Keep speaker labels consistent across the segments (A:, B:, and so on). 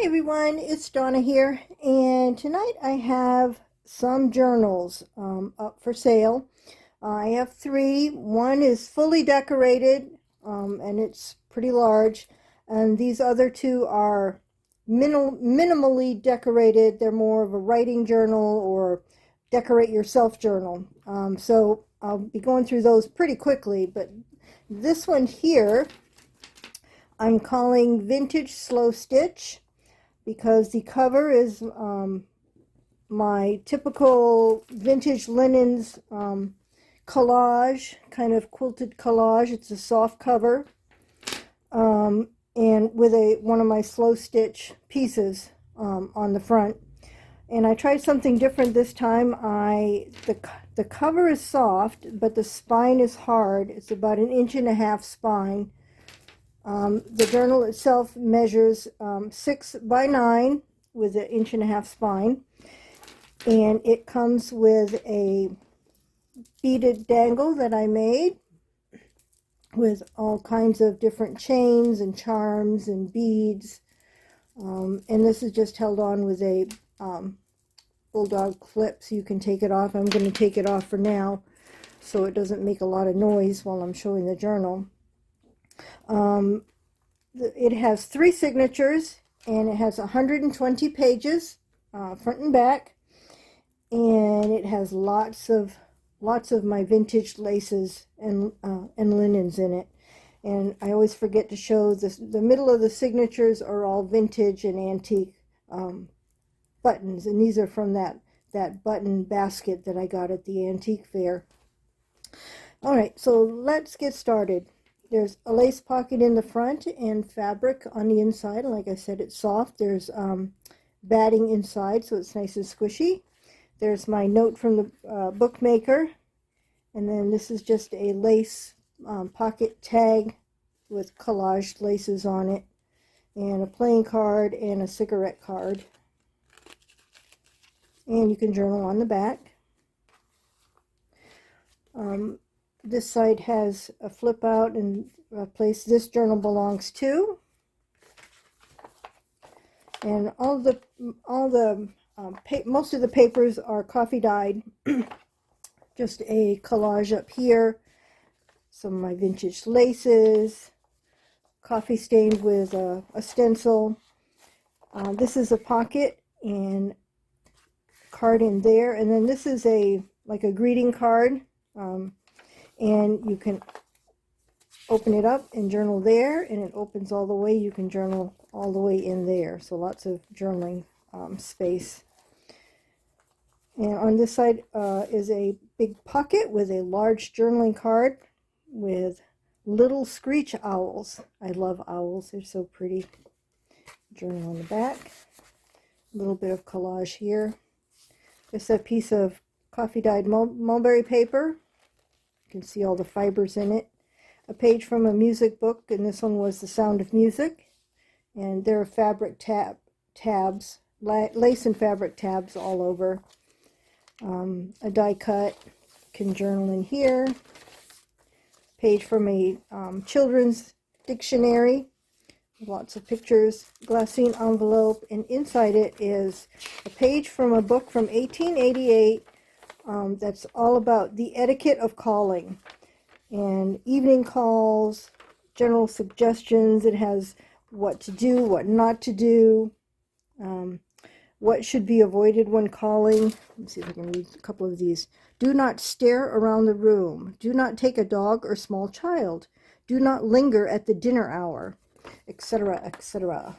A: Hey everyone, it's Donna here, and tonight I have some journals up for sale. I have three. One is fully decorated, and it's pretty large, and these other two are minimally decorated. They're more of a writing journal or decorate yourself journal. So I'll be going through those pretty quickly, but this one here I'm calling Vintage Slow Stitch, because the cover is my typical vintage linens collage, kind of quilted collage. It's a soft cover, and with one of my slow stitch pieces on the front. And I tried something different this time. The cover is soft, but the spine is hard. It's about 1.5 inch spine. The journal itself measures 6 by 9 with 1.5 inch spine, and it comes with a beaded dangle that I made with all kinds of different chains and charms and beads, and this is just held on with a bulldog clip, so you can take it off. I'm going to take it off for now so it doesn't make a lot of noise while I'm showing the journal. It has 3 signatures, and it has 120 pages, front and back, and it has lots of my vintage laces and linens in it. And I always forget to show this. The middle of the signatures are all vintage and antique buttons, and these are from that button basket that I got at the antique fair. All right, so let's get started. There's a lace pocket in the front and fabric on the inside. Like I said, it's soft. There's batting inside, so it's nice and squishy. There's my note from the bookmaker. And then this is just a lace pocket tag with collaged laces on it. And a playing card and a cigarette card. And you can journal on the back. This side has a flip out and a place this journal belongs to, and most of the papers are coffee dyed. Just a collage up here, some of my vintage laces, coffee stained with a stencil. This is a pocket and card in there, and then this is like a greeting card. And you can open it up and journal there, and it opens all the way. You can journal all the way in there, so lots of journaling space. And on this side is a big pocket with a large journaling card with little screech owls. I love owls, they're so pretty. Journal on the back. A little bit of collage here. Just a piece of coffee dyed mulberry paper. You can see all the fibers in it. A page from a music book, and this one was The Sound of Music. And there are fabric tabs, lace and fabric tabs all over. A die cut, can journal in here. Page from a children's dictionary. Lots of pictures, glassine envelope, and inside it is a page from a book from 1888. That's all about the etiquette of calling and evening calls, general suggestions. It has what to do, what not to do, what should be avoided when calling. Let me see if I can read a couple of these. Do not stare around the room. Do not take a dog or small child. Do not linger at the dinner hour, etc., etc.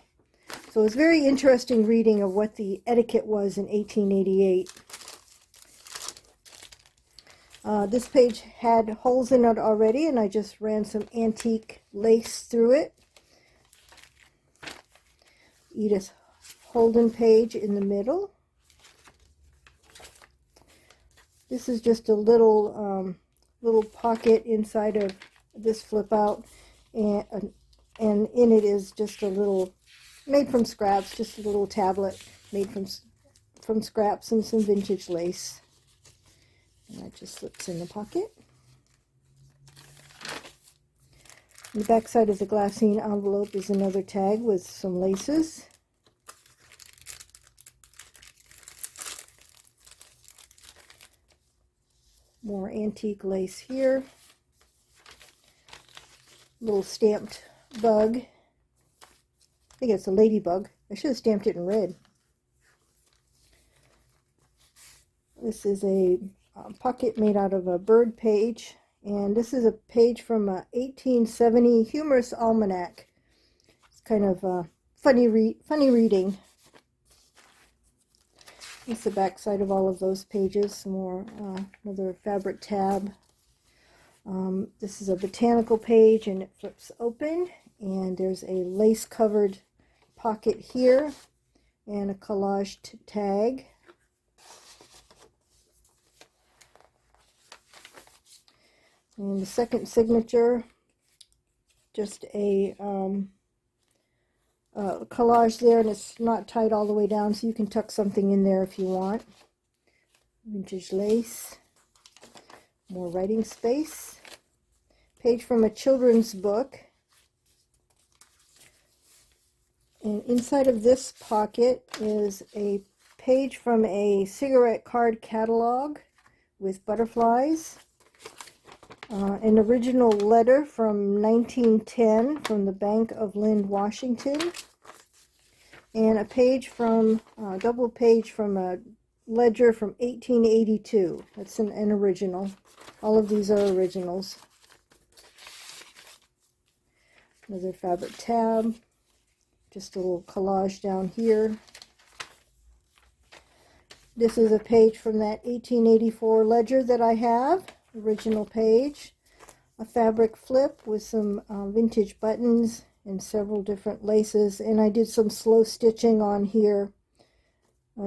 A: So it's very interesting reading of what the etiquette was in 1888. This page had holes in it already, and I just ran some antique lace through it. Edith Holden page in the middle. This is just a little pocket inside of this flip out, and in it is just a little, made from scraps, just a little tablet made from scraps and some vintage lace. And that just slips in the pocket. On the back side of the glassine envelope is another tag with some laces. More antique lace here. Little stamped bug. I think it's a ladybug. I should have stamped it in red. This is a pocket made out of a bird page, and this is a page from a 1870 humorous almanac. It's kind of funny reading. It's the back side of all of those pages. Some more, another fabric tab. This is a botanical page, and it flips open, and there's a lace covered pocket here and a collage tag. And the second signature, just a collage there, and it's not tied all the way down, so you can tuck something in there if you want. Vintage lace. More writing space. Page from a children's book. And inside of this pocket is a page from a cigarette card catalog with butterflies. An original letter from 1910 from the Bank of Lynn, Washington. And a page from, double page from a ledger from 1882. That's an original. All of these are originals. Another fabric tab. Just a little collage down here. This is a page from that 1884 ledger that I have. Original page. A fabric flip with some vintage buttons and several different laces. And I did some slow stitching on here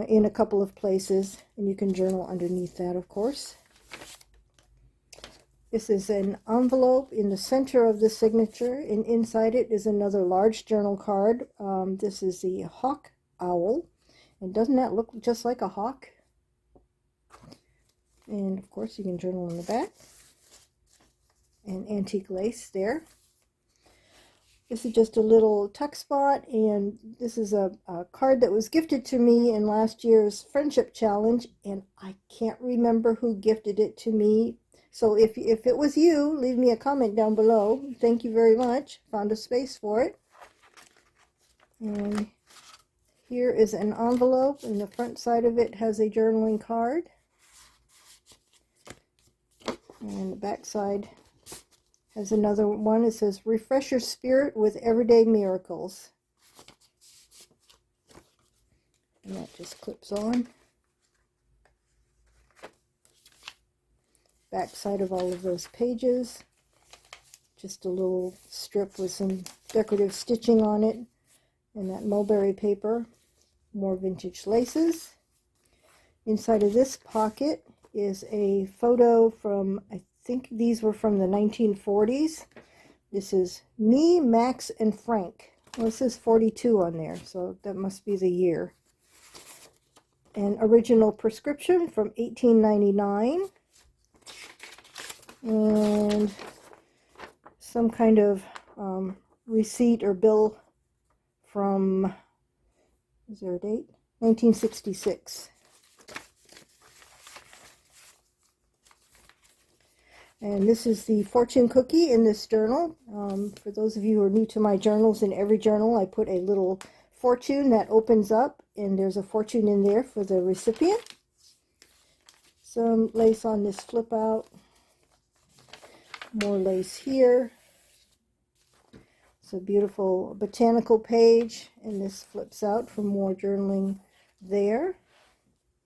A: in a couple of places. And you can journal underneath that, of course. This is an envelope in the center of the signature, and inside it is another large journal card. This is the hawk owl, and doesn't that look just like a hawk? And of course you can journal in the back. And antique lace there. This is just a little tuck spot, and this is a card that was gifted to me in last year's friendship challenge, and I can't remember who gifted it to me. So if it was you, leave me a comment down below. Thank you very much. Found a space for it. And here is an envelope, and the front side of it has a journaling card. And the back side has another one. It says, "Refresh your spirit with everyday miracles." And that just clips on. Back side of all of those pages. Just a little strip with some decorative stitching on it. And that mulberry paper. More vintage laces. Inside of this pocket is a photo from, I think these were from the 1940s. This is me, Max, and Frank. Well, it says 42 on there, so that must be the year. An original prescription from 1899. And some kind of receipt or bill from, is there a date? 1966. And this is the fortune cookie in this journal. For those of you who are new to my journals, in every journal I put a little fortune that opens up, and there's a fortune in there for the recipient. Some lace on this flip out. More lace here. It's a beautiful botanical page, and this flips out for more journaling there.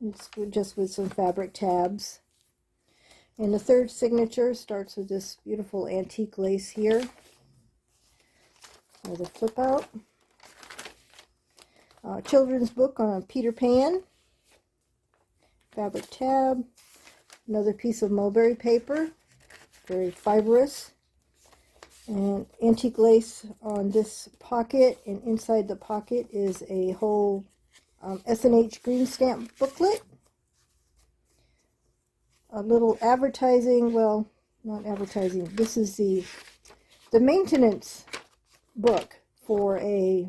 A: It's just with some fabric tabs. And the third signature starts with this beautiful antique lace here. Another flip out. Children's book on Peter Pan. Fabric tab. Another piece of mulberry paper. Very fibrous. And antique lace on this pocket. And inside the pocket is a whole S&H green stamp booklet. A little advertising, well, not advertising. This is the maintenance book for a,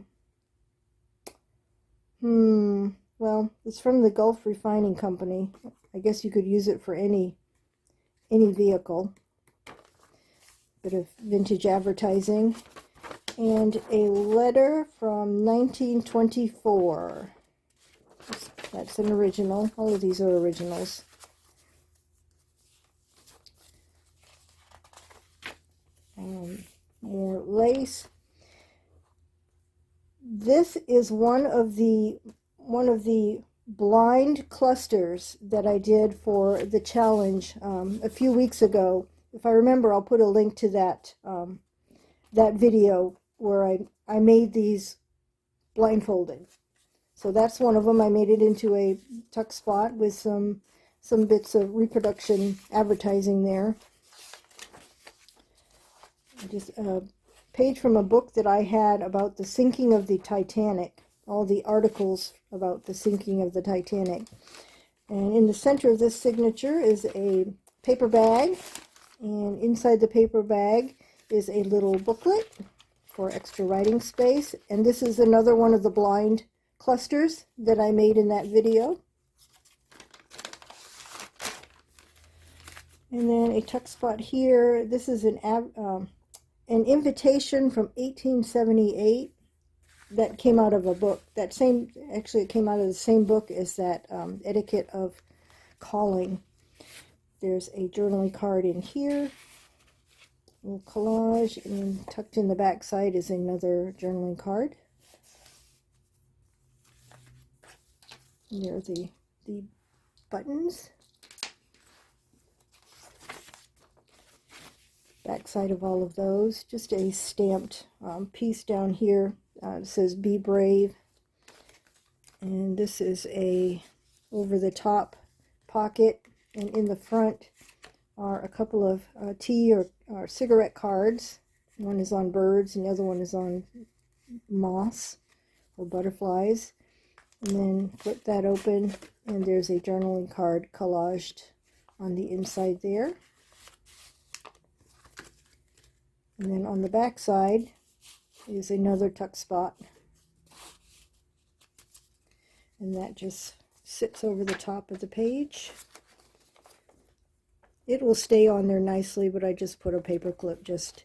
A: well, it's from the Gulf Refining Company. I guess you could use it for any any vehicle. Bit of vintage advertising. And a letter from 1924. That's an original. All of these are originals. More lace. This is one of the blind clusters that I did for the challenge a few weeks ago. If I remember, I'll put a link to that that video where I made these blindfolded. So that's one of them. I made it into a tuck spot with some bits of reproduction advertising there. Just a page from a book that I had about the sinking of the Titanic, all the articles about the sinking of the Titanic. And in the center of this signature is a paper bag, and inside the paper bag is a little booklet for extra writing space. And this is another one of the blind clusters that I made in that video. And then a tuck spot here. This is an invitation from 1878 that came out of a book. Actually, it came out of the same book as that Etiquette of Calling. There's a journaling card in here, a little collage, and then tucked in the back side is another journaling card. And there are the buttons. Back side of all of those, just a stamped piece down here. It says "Be Brave," and this is a over-the-top pocket, and in the front are a couple of tea or cigarette cards. One is on birds, and the other one is on moths or butterflies. And then flip that open, and there's a journaling card collaged on the inside there. And then on the back side is another tuck spot. And that just sits over the top of the page. It will stay on there nicely, but I just put a paper clip just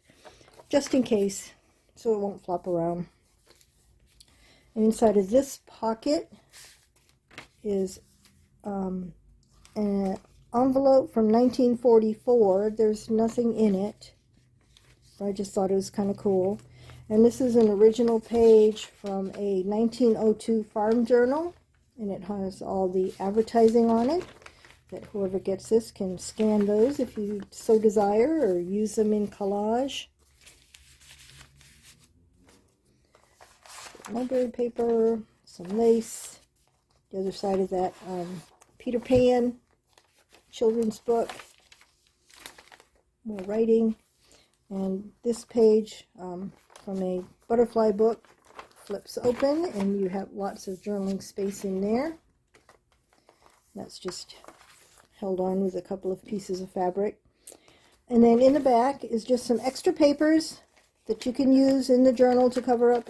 A: in case, so it won't flop around. And inside of this pocket is an envelope from 1944. There's nothing in it. I just thought it was kind of cool. And this is an original page from a 1902 farm journal, and it has all the advertising on it, that whoever gets this can scan those if you so desire, or use them in collage. Mulberry paper, some lace. The other side of that, Peter Pan children's book, more writing. And this page from a butterfly book flips open, and you have lots of journaling space in there. That's just held on with a couple of pieces of fabric. And then in the back is just some extra papers that you can use in the journal to cover up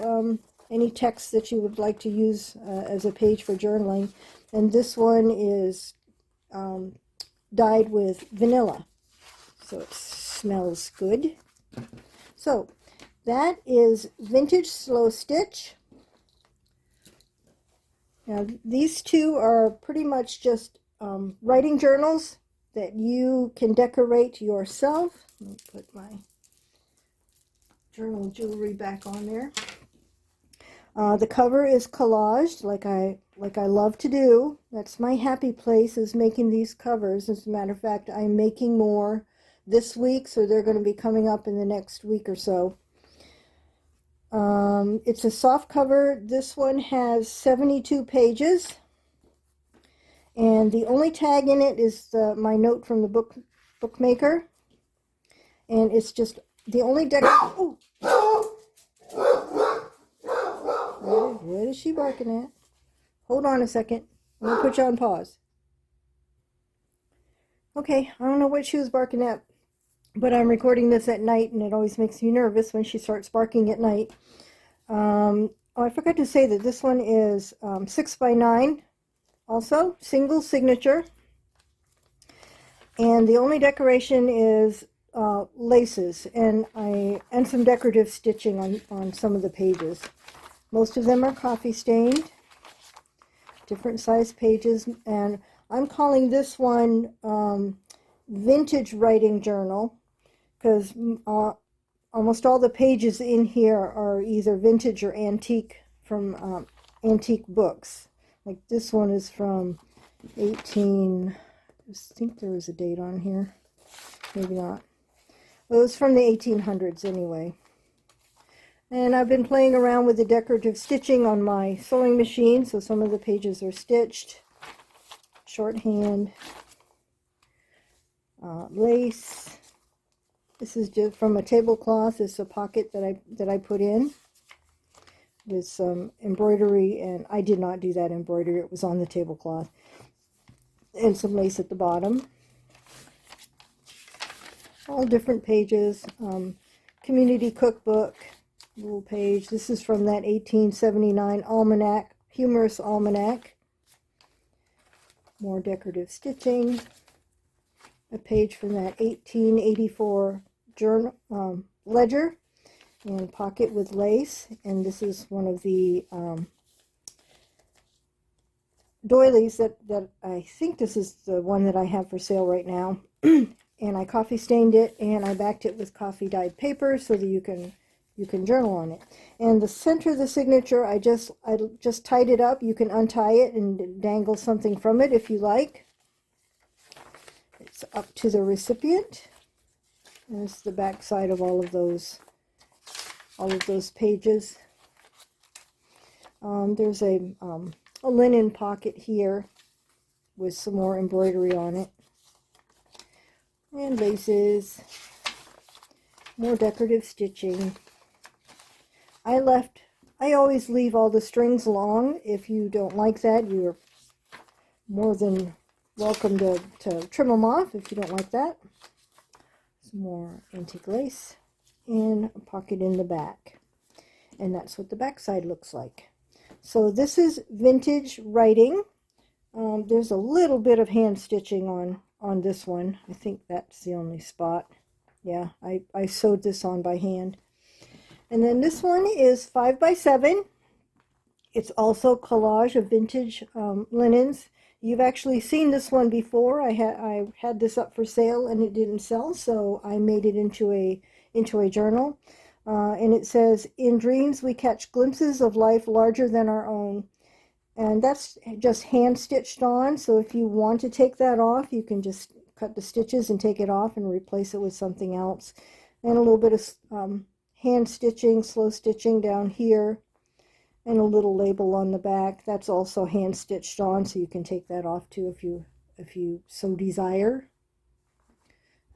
A: any text that you would like to use as a page for journaling. And this one is dyed with vanilla, so it smells good. So that is Vintage Slow Stitch. Now these two are pretty much just writing journals that you can decorate yourself. Let me put my journal jewelry back on there. The cover is collaged like I love to do. That's my happy place, is making these covers. As a matter of fact, I'm making more this week, so they're going to be coming up in the next week or so. It's a soft cover. This one has 72 pages, and the only tag in it is my note from the bookmaker, and it's just the only What is she barking at? Hold on a second. I'm going to put you on pause. Okay, I don't know what she was barking at, but I'm recording this at night, and it always makes me nervous when she starts barking at night. Oh, I forgot to say that this one is 6 by 9, also single signature. And the only decoration is laces and some decorative stitching on some of the pages. Most of them are coffee stained, different size pages, and I'm calling this one Vintage Writing Journal because almost all the pages in here are either vintage or antique from antique books. Like this one is from 18, I think there was a date on here, maybe not. Well, it was from the 1800s anyway. And I've been playing around with the decorative stitching on my sewing machine, so some of the pages are stitched. Shorthand, lace. This is just from a tablecloth. It's a pocket that I put in with some embroidery, and I did not do that embroidery. It was on the tablecloth, and some lace at the bottom. All different pages. Community cookbook. Little page. This is from that 1879 almanac, humorous almanac. More decorative stitching. A page from that 1884 journal ledger, and pocket with lace. And this is one of the doilies that I think this is the one that I have for sale right now. And I coffee stained it, and I backed it with coffee dyed paper so that you can journal on it. And the center of the signature, I just tied it up. You can untie it and dangle something from it if you like. It's up to the recipient. And this is the back side of all of those pages. There's a linen pocket here with some more embroidery on it. And laces. More decorative stitching. I always leave all the strings long. If you don't like that, you're more than welcome to trim them off if you don't like that. Some more antique lace and a pocket in the back. And that's what the back side looks like. So this is vintage writing. There's a little bit of hand stitching on this one. I think that's the only spot. Yeah, I sewed this on by hand. And then this one is 5x7. It's also collage of vintage linens. You've actually seen this one before. I had this up for sale and it didn't sell, so I made it into a journal. And it says, "In dreams we catch glimpses of life larger than our own." And that's just hand stitched on. So if you want to take that off, you can just cut the stitches and take it off and replace it with something else. And a little bit of hand stitching, slow stitching down here, and a little label on the back. That's also hand stitched on, so you can take that off too if you so desire.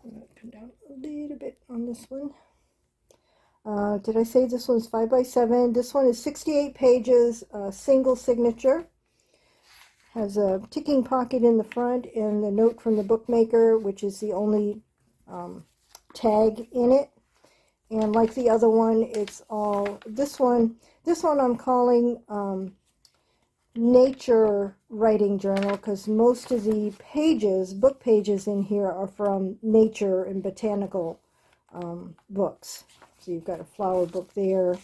A: I'm going to come down a little bit on this one. Did I say this one's 5x7? This one is 68 pages, single signature. Has a ticking pocket in the front and the note from the bookmaker, which is the only tag in it. And like the other one, it's all, this one I'm calling Nature Writing Journal, because most of the pages, book pages in here are from nature and botanical books. So you've got a flower book there,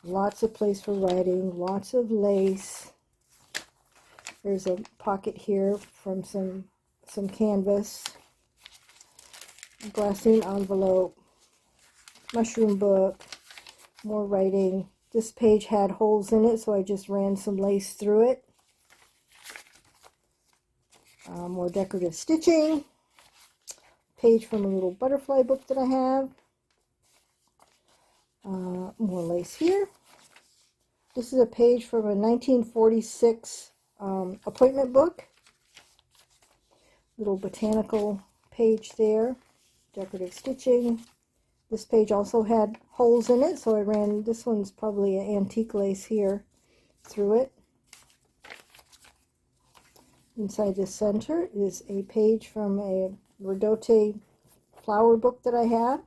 A: lots of place for writing, lots of lace. There's a pocket here from some canvas, glassine envelope, mushroom book, more writing. This page had holes in it, so I just ran some lace through it. More decorative stitching. Page from a little butterfly book that I have. More lace here. This is a page from a 1946 appointment book. Little botanical page there. Decorative stitching. This page also had holes in it, so I ran, this one's probably an antique lace here, through it. Inside the center is a page from a Ridote flower book that I had.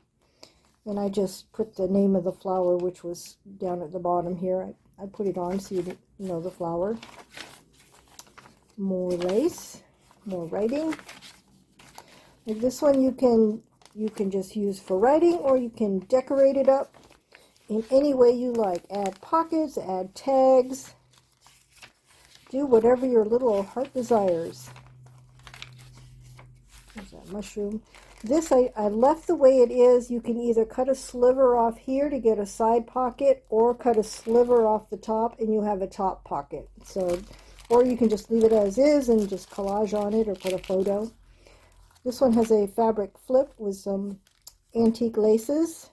A: And I just put the name of the flower, which was down at the bottom here. I put it on so you know the flower. More lace, more writing. This one you can just use for writing, or you can decorate it up in any way you like. Add pockets, add tags, do whatever your little heart desires. There's that mushroom. This I left the way it is. You can either cut a sliver off here to get a side pocket, or cut a sliver off the top and you have a top pocket. So, or you can just leave it as is and just collage on it or put a photo. This one has a fabric flip with some antique laces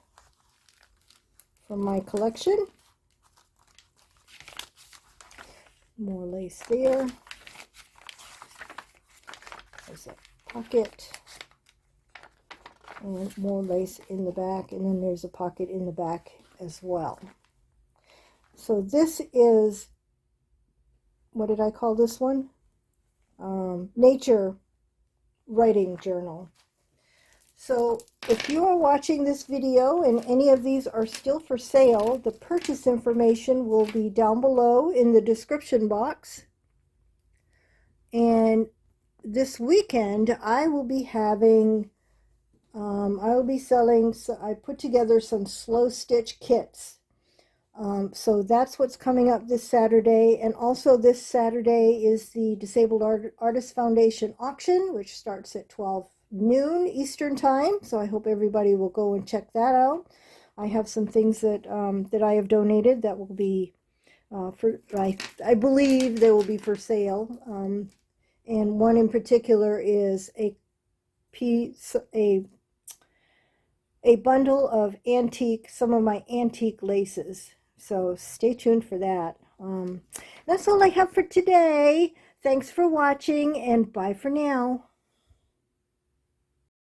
A: from my collection. More lace there. There's a pocket. And more lace in the back, and then there's a pocket in the back as well. So this is, what did I call this one? Nature writing journal. So if you are watching this video and any of these are still for sale, the purchase information will be down below in the description box. And this weekend I will be having I will be selling, so I put together some slow stitch kits. So that's what's coming up this Saturday. And also this Saturday is the Disabled Artists Foundation auction, which starts at 12 noon Eastern time. So I hope everybody will go and check that out. I have some things that that I have donated that will be I believe they will be for sale. And one in particular is a bundle of some of my antique laces. So stay tuned for that. That's all I have for today. Thanks for watching, and bye for now.